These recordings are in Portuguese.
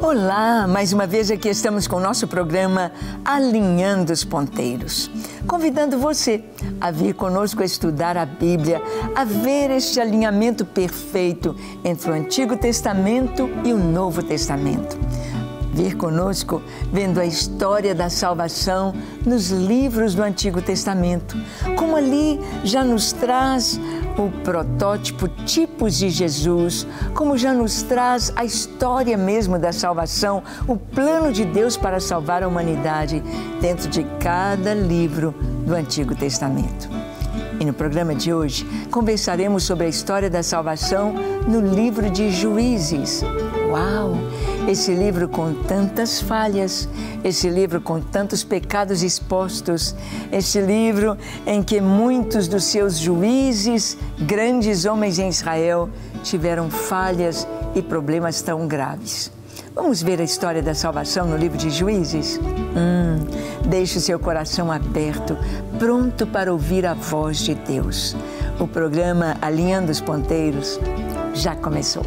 Olá, mais uma vez aqui estamos com o nosso programa Alinhando os Ponteiros, convidando você a vir conosco a estudar a Bíblia, a ver este alinhamento perfeito entre o Antigo Testamento e o Novo Testamento. Vir conosco vendo a história da salvação nos livros do Antigo Testamento, como ali já nos traz o protótipo, tipos de Jesus, como já nos traz a história mesmo da salvação, o plano de Deus para salvar a humanidade dentro de cada livro do Antigo Testamento. E no programa de hoje conversaremos sobre a história da salvação no livro de Juízes. Uau! Esse livro com tantas falhas, esse livro com tantos pecados expostos, esse livro em que muitos dos seus juízes, grandes homens em Israel, tiveram falhas e problemas tão graves. Vamos ver a história da salvação no livro de Juízes? Deixe o seu coração aberto, pronto para ouvir a voz de Deus. O programa Alinhando os Ponteiros já começou.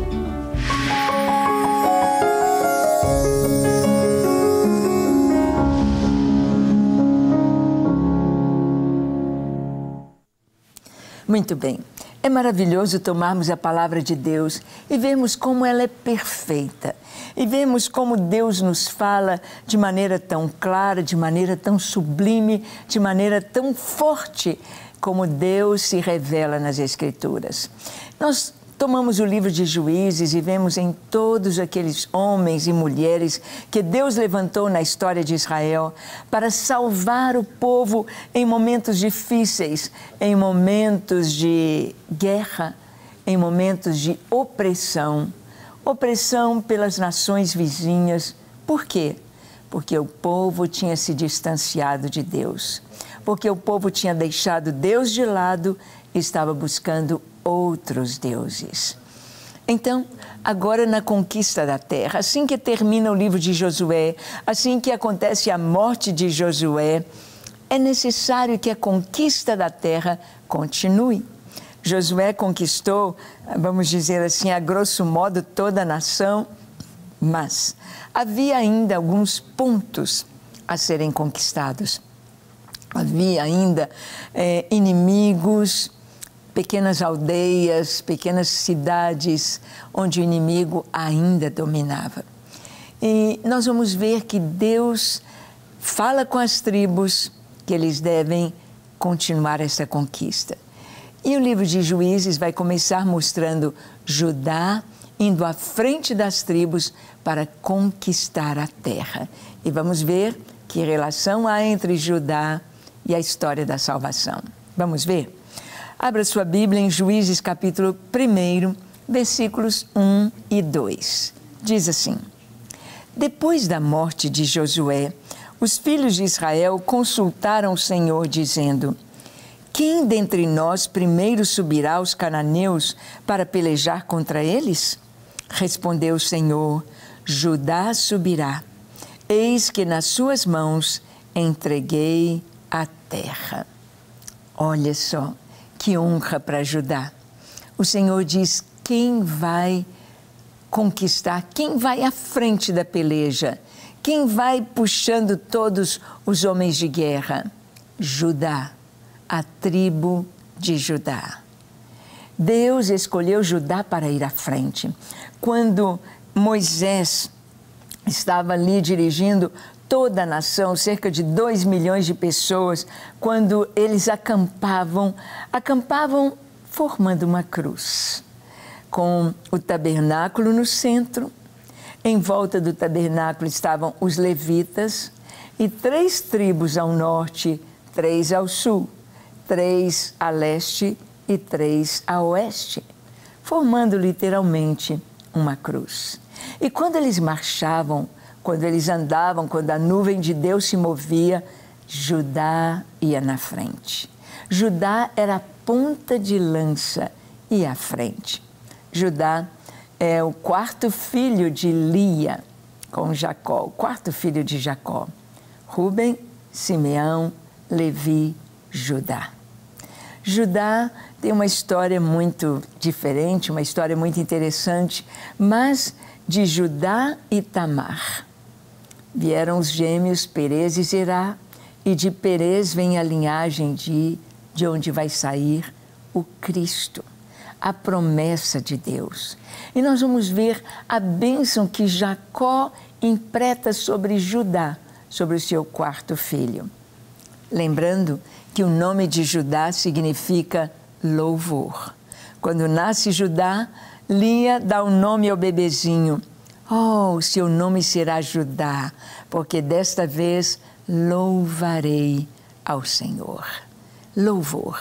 Muito bem, é maravilhoso tomarmos a palavra de Deus e vermos como ela é perfeita. E vemos como Deus nos fala de maneira tão clara, de maneira tão sublime, de maneira tão forte, como Deus se revela nas Escrituras. Nós tomamos o livro de Juízes e vemos em todos aqueles homens e mulheres que Deus levantou na história de Israel para salvar o povo em momentos difíceis, em momentos de guerra, em momentos de opressão. Opressão pelas nações vizinhas. Por quê? Porque o povo tinha se distanciado de Deus. Porque o povo tinha deixado Deus de lado e estava buscando outros deuses. Então, agora na conquista da terra, assim que termina o livro de Josué, assim que acontece a morte de Josué, é necessário que a conquista da terra continue. Josué conquistou, vamos dizer assim, a grosso modo, toda a nação, mas havia ainda alguns pontos a serem conquistados. Havia ainda inimigos, pequenas aldeias, pequenas cidades, onde o inimigo ainda dominava. E nós vamos ver que Deus fala com as tribos que eles devem continuar essa conquista. E o livro de Juízes vai começar mostrando Judá indo à frente das tribos para conquistar a terra. E vamos ver que relação há entre Judá e a história da salvação. Vamos ver? Abra sua Bíblia em Juízes capítulo 1, versículos 1 e 2. Diz assim: Depois da morte de Josué, os filhos de Israel consultaram o Senhor, dizendo: Quem dentre nós primeiro subirá aos cananeus para pelejar contra eles? Respondeu o Senhor: Judá subirá. Eis que nas suas mãos entreguei a terra. Olha só, que honra para Judá. O Senhor diz quem vai conquistar, quem vai à frente da peleja, quem vai puxando todos os homens de guerra. Judá, a tribo de Judá. Deus escolheu Judá para ir à frente. Quando Moisés estava ali dirigindo toda a nação, cerca de 2 milhões de pessoas, quando eles acampavam formando uma cruz, com o tabernáculo no centro. Em volta do tabernáculo estavam os levitas e 3 tribos ao norte, 3 ao sul, 3 a leste e 3 a oeste, formando literalmente uma cruz. E quando eles marchavam, quando eles andavam, quando a nuvem de Deus se movia, Judá ia na frente. Judá era a ponta de lança e à frente. Judá é o 4º filho de Lia com Jacó, o 4º filho de Jacó. Rúben, Simeão, Levi, Judá. Judá tem uma história muito diferente, uma história muito interessante, mas de Judá e Tamar. Vieram os gêmeos Perez e Zerá, e de Perez vem a linhagem de onde vai sair o Cristo, a promessa de Deus. E nós vamos ver a bênção que Jacó impreta sobre Judá, sobre o seu quarto filho. Lembrando que o nome de Judá significa louvor. Quando nasce Judá, Lia dá o nome ao bebezinho. Oh, seu nome será Judá, porque desta vez louvarei ao Senhor. Louvor.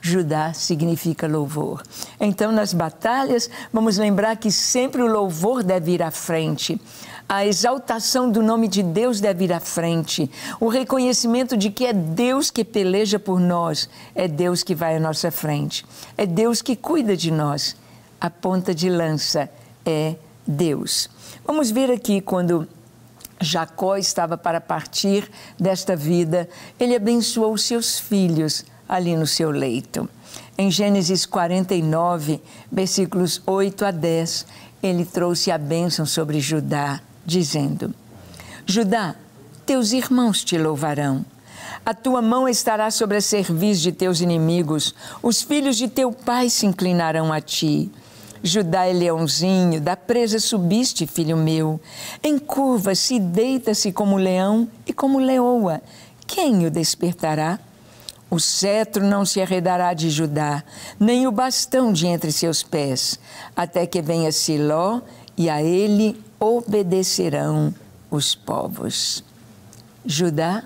Judá significa louvor. Então, nas batalhas, vamos lembrar que sempre o louvor deve ir à frente. A exaltação do nome de Deus deve ir à frente. O reconhecimento de que é Deus que peleja por nós. É Deus que vai à nossa frente. É Deus que cuida de nós. A ponta de lança é Deus. Vamos ver aqui quando Jacó estava para partir desta vida, ele abençoou os seus filhos ali no seu leito. Em Gênesis 49, versículos 8 a 10, ele trouxe a bênção sobre Judá, dizendo: Judá, teus irmãos te louvarão. A tua mão estará sobre a cerviz de teus inimigos. Os filhos de teu pai se inclinarão a ti. Judá é leãozinho, da presa subiste, filho meu. Encurva-se e deita-se como leão e como leoa. Quem o despertará? O cetro não se arredará de Judá, nem o bastão de entre seus pés, até que venha Siló, e a ele obedecerão os povos. Judá,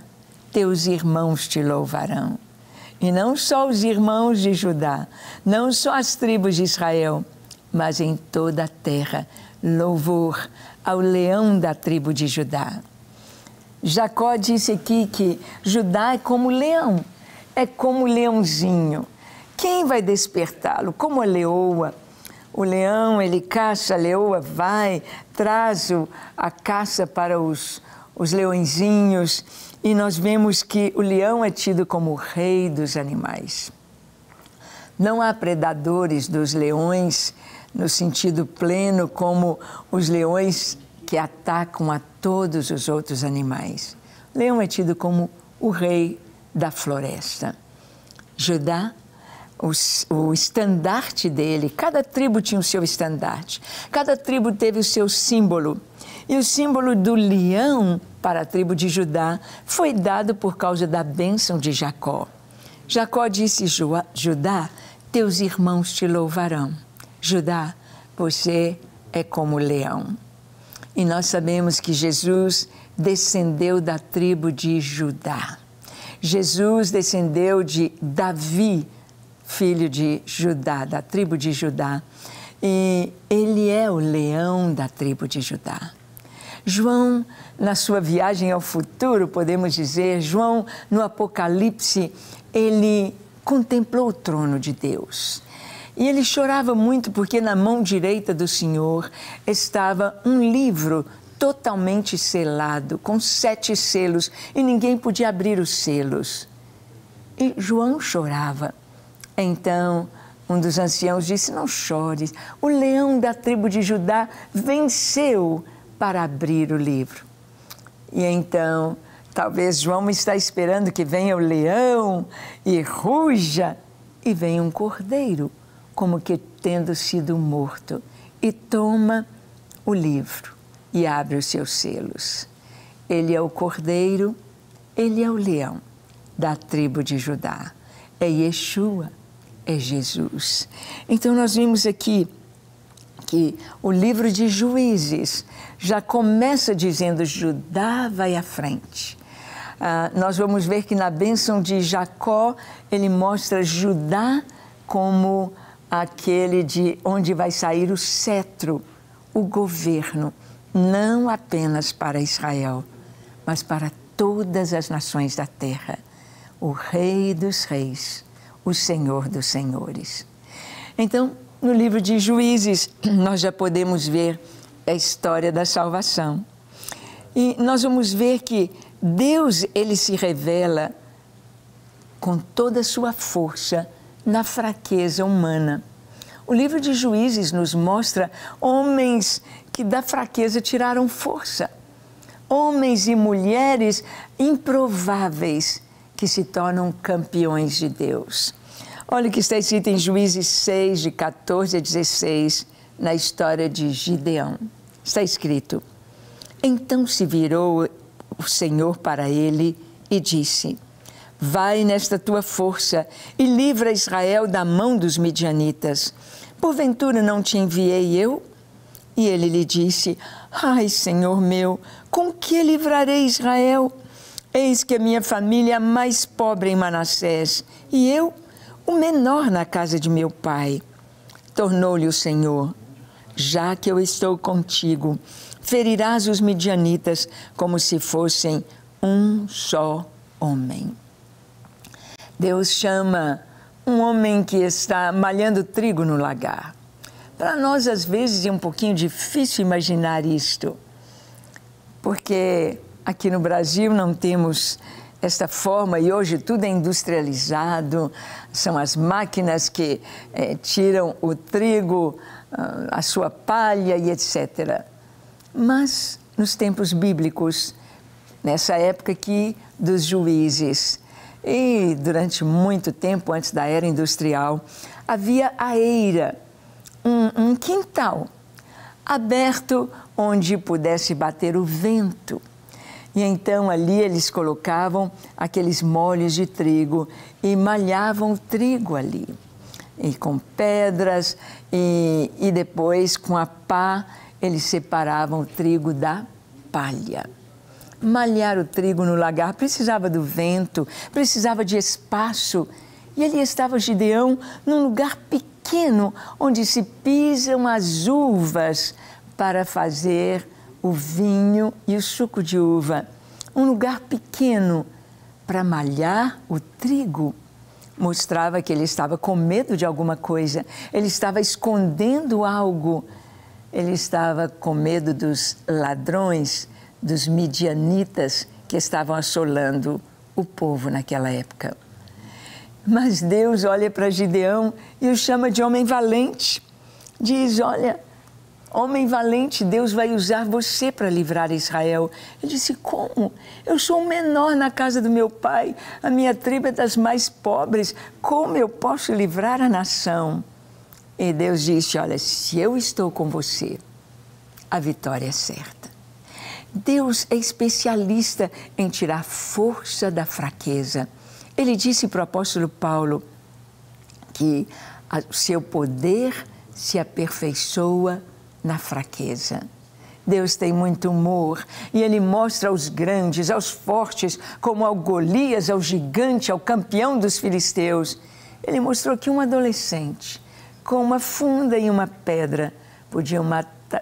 teus irmãos te louvarão. E não só os irmãos de Judá, não só as tribos de Israel, mas em toda a terra, louvor ao leão da tribo de Judá. Jacó disse aqui que Judá é como leão, é como leãozinho. Quem vai despertá-lo? Como a leoa. O leão, ele caça, a leoa vai, traz a caça para os leõezinhos, e nós vemos que o leão é tido como o rei dos animais. Não há predadores dos leões no sentido pleno como os leões que atacam a todos os outros animais. O leão é tido como o rei da floresta. Judá, o estandarte dele, cada tribo tinha o seu estandarte, cada tribo teve o seu símbolo. E o símbolo do leão para a tribo de Judá foi dado por causa da bênção de Jacó. Jacó disse: Judá, teus irmãos te louvarão. Judá, você é como leão. E nós sabemos que Jesus descendeu da tribo de Judá. Jesus descendeu de Davi, filho de Judá, da tribo de Judá. E ele é o leão da tribo de Judá. João, na sua viagem ao futuro, podemos dizer, João, no Apocalipse, ele contemplou o trono de Deus. E ele chorava muito porque na mão direita do Senhor estava um livro totalmente selado, com 7 selos, e ninguém podia abrir os selos. E João chorava. Então, um dos anciãos disse: não chores, o leão da tribo de Judá venceu para abrir o livro. E então, talvez João está esperando que venha o leão e ruja, e vem um cordeiro, como que tendo sido morto, e toma o livro e abre os seus selos. Ele é o cordeiro, ele é o leão da tribo de Judá. É Yeshua, é Jesus. Então nós vimos aqui que o livro de Juízes já começa dizendo: Judá vai à frente. Nós vamos ver que na bênção de Jacó, ele mostra Judá como aquele de onde vai sair o cetro, o governo, não apenas para Israel, mas para todas as nações da terra. O Rei dos Reis, o Senhor dos Senhores. Então, no livro de Juízes, nós já podemos ver a história da salvação. E nós vamos ver que Deus, ele se revela com toda a sua força na fraqueza humana. O livro de Juízes nos mostra homens que da fraqueza tiraram força. Homens e mulheres improváveis que se tornam campeões de Deus. Olha o que está escrito em Juízes 6, de 14 a 16, na história de Gideão. Está escrito: então se virou o Senhor para ele e disse: vai nesta tua força e livra Israel da mão dos midianitas. Porventura não te enviei eu? E ele lhe disse: ai, Senhor meu, com que livrarei Israel? Eis que a minha família é a mais pobre em Manassés, e eu, o menor na casa de meu pai. Tornou-lhe o Senhor: já que eu estou contigo, ferirás os midianitas como se fossem um só homem. Deus chama um homem que está malhando trigo no lagar. Para nós, às vezes, é um pouquinho difícil imaginar isto, porque aqui no Brasil não temos esta forma e hoje tudo é industrializado, são as máquinas que tiram o trigo, a sua palha e etc. Mas nos tempos bíblicos, nessa época aqui dos juízes, e durante muito tempo antes da era industrial, havia a eira, um quintal aberto onde pudesse bater o vento. E então ali eles colocavam aqueles molhos de trigo e malhavam o trigo ali. E com pedras e depois com a pá eles separavam o trigo da palha. Malhar o trigo no lagar precisava do vento, precisava de espaço. E ali estava Gideão num lugar pequeno onde se pisam as uvas para fazer o vinho e o suco de uva. Um lugar pequeno para malhar o trigo. Mostrava que ele estava com medo de alguma coisa, ele estava escondendo algo, ele estava com medo dos ladrões, dos midianitas que estavam assolando o povo naquela época. Mas Deus olha para Gideão e o chama de homem valente. Diz: olha, homem valente, Deus vai usar você para livrar Israel. Ele disse: como? Eu sou o menor na casa do meu pai, a minha tribo é das mais pobres, como eu posso livrar a nação? E Deus disse: olha, se eu estou com você, a vitória é certa. Deus é especialista em tirar força da fraqueza. Ele disse para o apóstolo Paulo que o seu poder se aperfeiçoa na fraqueza. Deus tem muito humor e Ele mostra aos grandes, aos fortes, como ao Golias, ao gigante, ao campeão dos filisteus. Ele mostrou que um adolescente, com uma funda e uma pedra,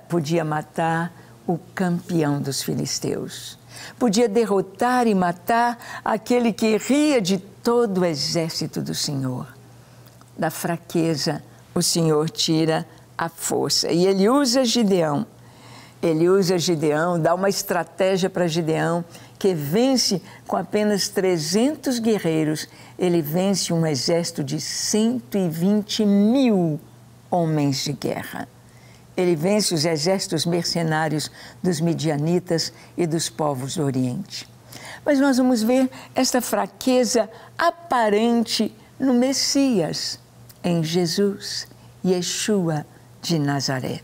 podia matar o campeão dos filisteus. Podia derrotar e matar aquele que ria de todo o exército do Senhor. Da fraqueza, o Senhor tira a força. E Ele usa Gideão. Ele usa Gideão, dá uma estratégia para Gideão, que vence com apenas 300 guerreiros. Ele vence um exército de 120.000 homens de guerra. Ele vence os exércitos mercenários dos midianitas e dos povos do Oriente. Mas nós vamos ver esta fraqueza aparente no Messias, em Jesus, Yeshua de Nazaré.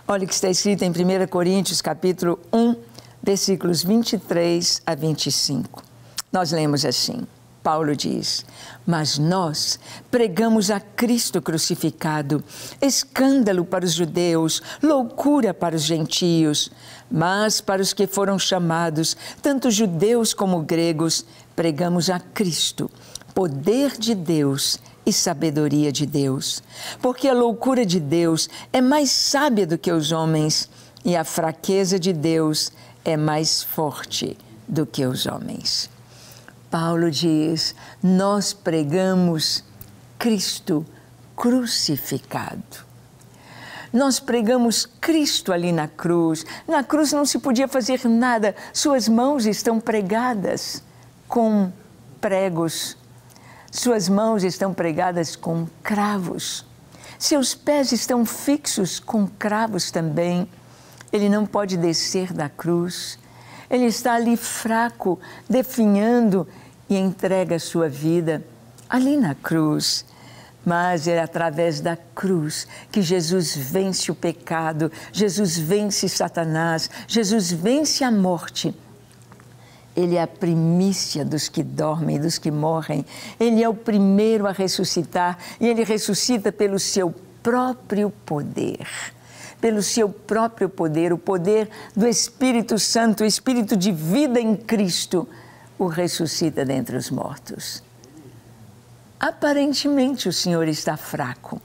Olha o que está escrito em 1 Coríntios, capítulo 1, versículos 23 a 25. Nós lemos assim. Paulo diz: mas nós pregamos a Cristo crucificado, escândalo para os judeus, loucura para os gentios, mas para os que foram chamados, tanto judeus como gregos, pregamos a Cristo, poder de Deus e sabedoria de Deus, porque a loucura de Deus é mais sábia do que os homens, e a fraqueza de Deus é mais forte do que os homens. Paulo diz: nós pregamos Cristo crucificado. Nós pregamos Cristo ali na cruz. Na cruz não se podia fazer nada. Suas mãos estão pregadas com pregos. Suas mãos estão pregadas com cravos. Seus pés estão fixos com cravos também. ele não pode descer da cruz. Ele está ali fraco, definhando e entrega a sua vida ali na cruz. Mas é através da cruz que Jesus vence o pecado, Jesus vence Satanás, Jesus vence a morte. Ele é a primícia dos que dormem, dos que morrem. Ele é o primeiro a ressuscitar e ele ressuscita pelo seu próprio poder. Pelo seu próprio poder, o poder do Espírito Santo, o Espírito de vida em Cristo, o ressuscita dentre os mortos. Aparentemente o Senhor está fraco.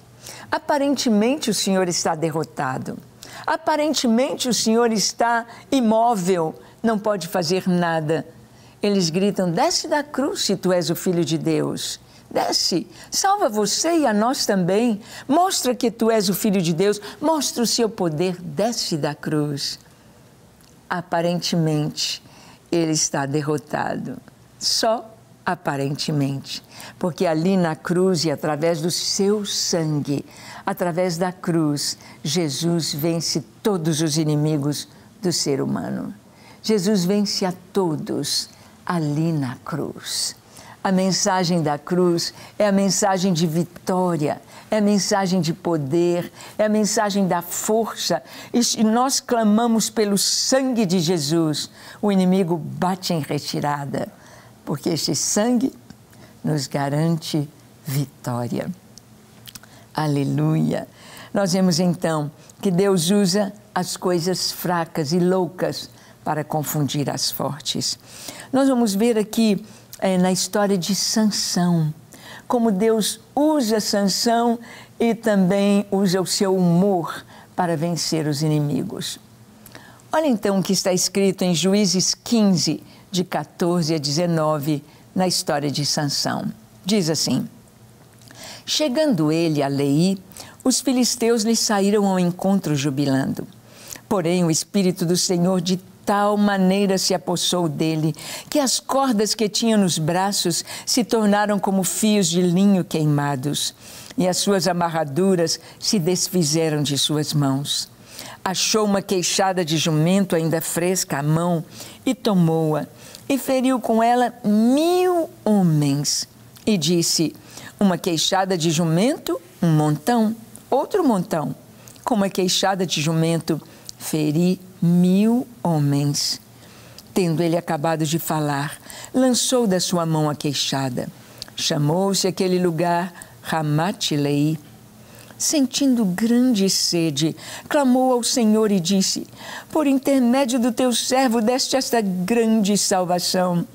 Aparentemente o Senhor está derrotado. Aparentemente o Senhor está imóvel, não pode fazer nada. Eles gritam, desce da cruz se tu és o Filho de Deus. Desce, salva você e a nós também. Mostra que tu és o Filho de Deus, mostra o seu poder, desce da cruz. Aparentemente, ele está derrotado. Só aparentemente, porque ali na cruz e através do seu sangue, através da cruz, Jesus vence todos os inimigos do ser humano. Jesus vence a todos ali na cruz. A mensagem da cruz é a mensagem de vitória, é a mensagem de poder, é a mensagem da força. E nós clamamos pelo sangue de Jesus, o inimigo bate em retirada, porque este sangue nos garante vitória. Aleluia! Nós vemos então que Deus usa as coisas fracas e loucas para confundir as fortes. Nós vamos ver aqui na história de Sansão, como Deus usa Sansão e também usa o seu humor para vencer os inimigos. Olha então o que está escrito em Juízes 15, de 14 a 19, na história de Sansão. Diz assim: chegando ele a Leí, os filisteus lhe saíram ao encontro jubilando. Porém, o Espírito do Senhor de tal maneira se apossou dele, que as cordas que tinha nos braços se tornaram como fios de linho queimados, e as suas amarraduras se desfizeram de suas mãos. Achou uma queixada de jumento ainda fresca à mão, e tomou-a, e feriu com ela 1000 homens. E disse, uma queixada de jumento, um montão, outro montão. Com uma queixada de jumento, feri 1000 homens. Tendo ele acabado de falar, lançou da sua mão a queixada. Chamou-se aquele lugar Ramat-Leí. Sentindo grande sede, clamou ao Senhor e disse, por intermédio do teu servo deste esta grande salvação.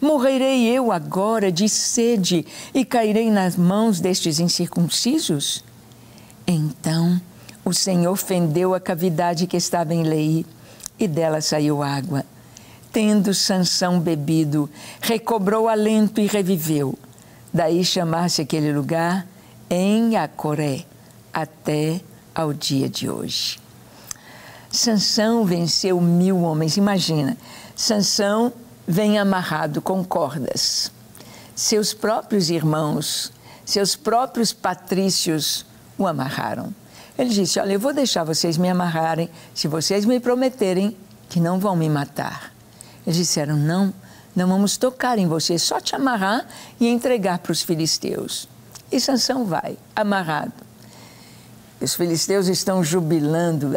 Morrerei eu agora de sede e cairei nas mãos destes incircuncisos? Então o Senhor fendeu a cavidade que estava em Leí, e dela saiu água. Tendo Sansão bebido, recobrou alento e reviveu. Daí chamar-se aquele lugar em Acoré, até ao dia de hoje. Sansão venceu 1000 homens. Imagina, Sansão vem amarrado com cordas. Seus próprios irmãos, seus próprios patrícios o amarraram. Ele disse, olha, eu vou deixar vocês me amarrarem se vocês me prometerem que não vão me matar. Eles disseram, não vamos tocar em você, só te amarrar e entregar para os filisteus. E Sansão vai, amarrado. Os filisteus estão jubilando,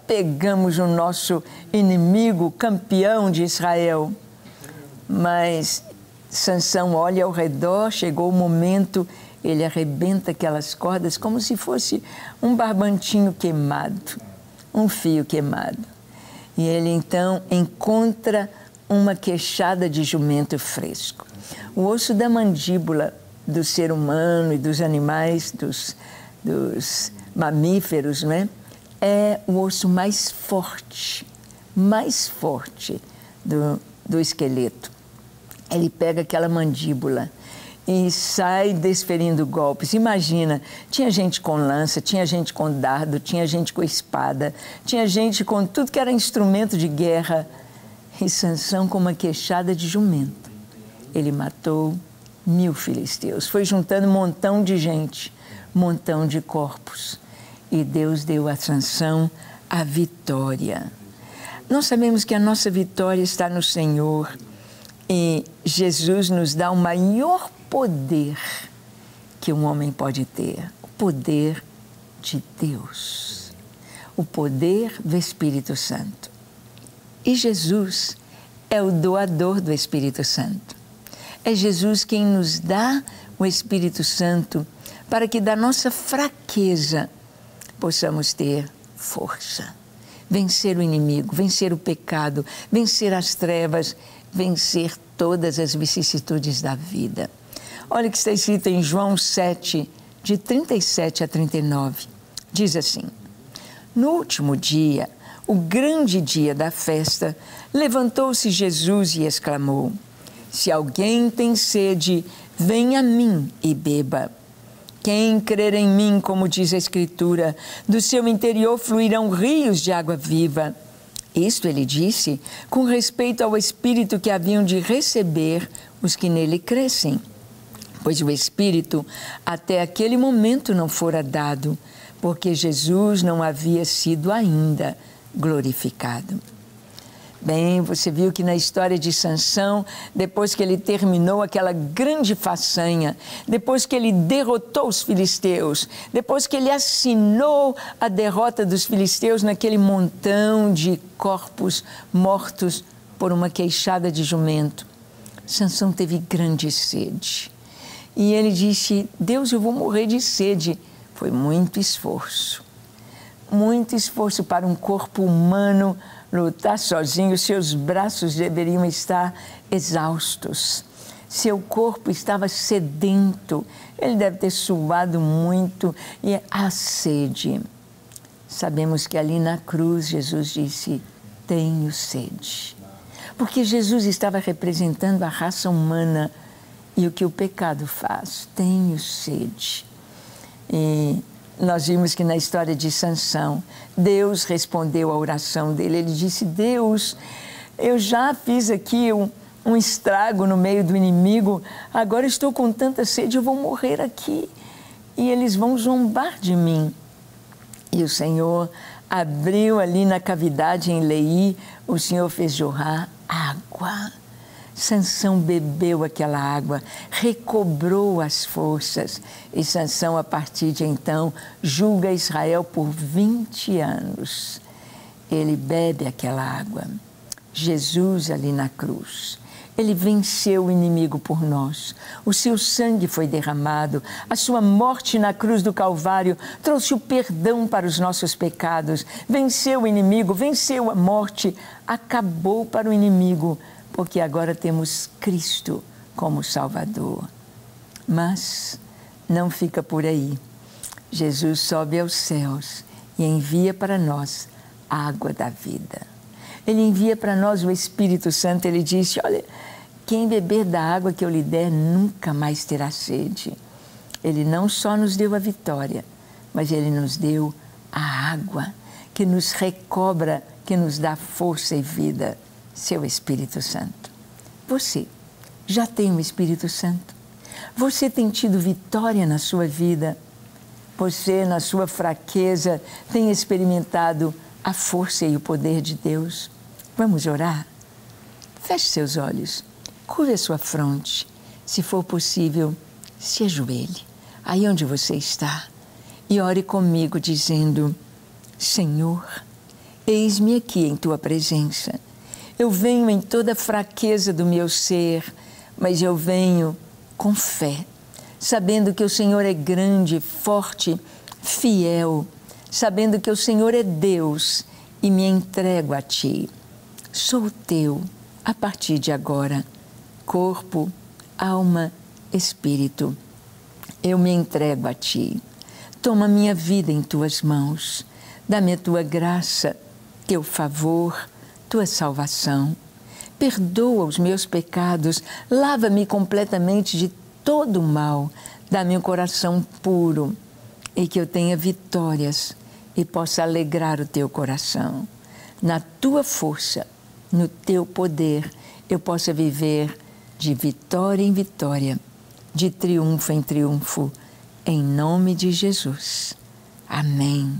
pegamos o nosso inimigo, campeão de Israel. Mas Sansão olha ao redor, chegou o momento, ele arrebenta aquelas cordas como se fosse um barbantinho queimado, um fio queimado. E ele então encontra uma queixada de jumento fresco. O osso da mandíbula do ser humano e dos animais, dos mamíferos, né? É o osso mais forte do esqueleto. Ele pega aquela mandíbula e sai desferindo golpes. Imagina, tinha gente com lança, tinha gente com dardo, tinha gente com espada, tinha gente com tudo que era instrumento de guerra. E Sansão com uma queixada de jumento. Ele matou 1000 filisteus. Foi juntando um montão de gente, um montão de corpos. E Deus deu a Sansão a vitória. Nós sabemos que a nossa vitória está no Senhor e Jesus nos dá o maior poder que um homem pode ter, o poder de Deus, o poder do Espírito Santo. E Jesus é o doador do Espírito Santo. É Jesus quem nos dá o Espírito Santo para que da nossa fraqueza possamos ter força. Vencer o inimigo, vencer o pecado, vencer as trevas, vencer todas as vicissitudes da vida. Olha o que está escrito em João 7, de 37 a 39. Diz assim: no último dia, o grande dia da festa, levantou-se Jesus e exclamou: se alguém tem sede, venha a mim e beba. Quem crer em mim, como diz a Escritura, do seu interior fluirão rios de água viva. Isto ele disse com respeito ao Espírito que haviam de receber os que nele crescem. Pois o Espírito até aquele momento não fora dado, porque Jesus não havia sido ainda glorificado. Bem, você viu que na história de Sansão, depois que ele terminou aquela grande façanha, depois que ele derrotou os filisteus, depois que ele assinou a derrota dos filisteus naquele montão de corpos mortos por uma queixada de jumento, Sansão teve grande sede. E ele disse: Deus, eu vou morrer de sede. Foi muito esforço para um corpo humano lutar sozinho. Seus braços deveriam estar exaustos, seu corpo estava sedento, ele deve ter suado muito e a sede. Sabemos que ali na cruz Jesus disse: tenho sede, porque Jesus estava representando a raça humana e o que o pecado faz. Tenho sede. E nós vimos que na história de Sansão, Deus respondeu à oração dele. Ele disse: Deus, eu já fiz aqui um estrago no meio do inimigo, agora estou com tanta sede, eu vou morrer aqui e eles vão zombar de mim. E o Senhor abriu ali na cavidade em Leí, o Senhor fez jorrar água. Sansão bebeu aquela água, recobrou as forças. E Sansão, a partir de então, julga Israel por 20 anos. Ele bebe aquela água. Jesus ali na cruz, ele venceu o inimigo por nós. O seu sangue foi derramado. A sua morte na cruz do Calvário trouxe o perdão para os nossos pecados. Venceu o inimigo, venceu a morte, acabou para o inimigo, porque agora temos Cristo como Salvador. Mas não fica por aí. Jesus sobe aos céus e envia para nós a água da vida. Ele envia para nós o Espírito Santo. Ele disse: olha, quem beber da água que eu lhe der nunca mais terá sede. Ele não só nos deu a vitória, mas ele nos deu a água que nos recobra, que nos dá força e vida. Seu Espírito Santo. Você já tem o Espírito Santo? Você tem tido vitória na sua vida? Você, na sua fraqueza, tem experimentado a força e o poder de Deus? Vamos orar? Feche seus olhos, curve a sua fronte. Se for possível, se ajoelhe aí onde você está e ore comigo dizendo: Senhor, eis-me aqui em Tua presença. Eu venho em toda a fraqueza do meu ser, mas eu venho com fé, sabendo que o Senhor é grande, forte, fiel, sabendo que o Senhor é Deus e me entrego a Ti. Sou Teu a partir de agora, corpo, alma, espírito. Eu me entrego a Ti. Toma minha vida em Tuas mãos. Dá-me a Tua graça, Teu favor, Tua salvação. Perdoa os meus pecados, lava-me completamente de todo o mal, dá-me um coração puro e que eu tenha vitórias e possa alegrar o Teu coração. Na Tua força, no Teu poder, eu possa viver de vitória em vitória, de triunfo em triunfo, em nome de Jesus. Amém,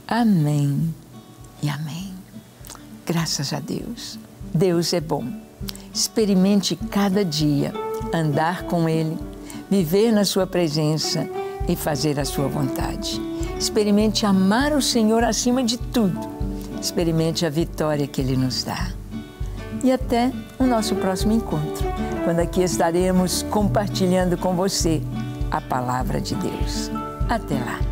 amém e amém. Graças a Deus. Deus é bom. Experimente cada dia andar com Ele, viver na sua presença e fazer a sua vontade. Experimente amar o Senhor acima de tudo. Experimente a vitória que Ele nos dá. E até o nosso próximo encontro, quando aqui estaremos compartilhando com você a palavra de Deus. Até lá!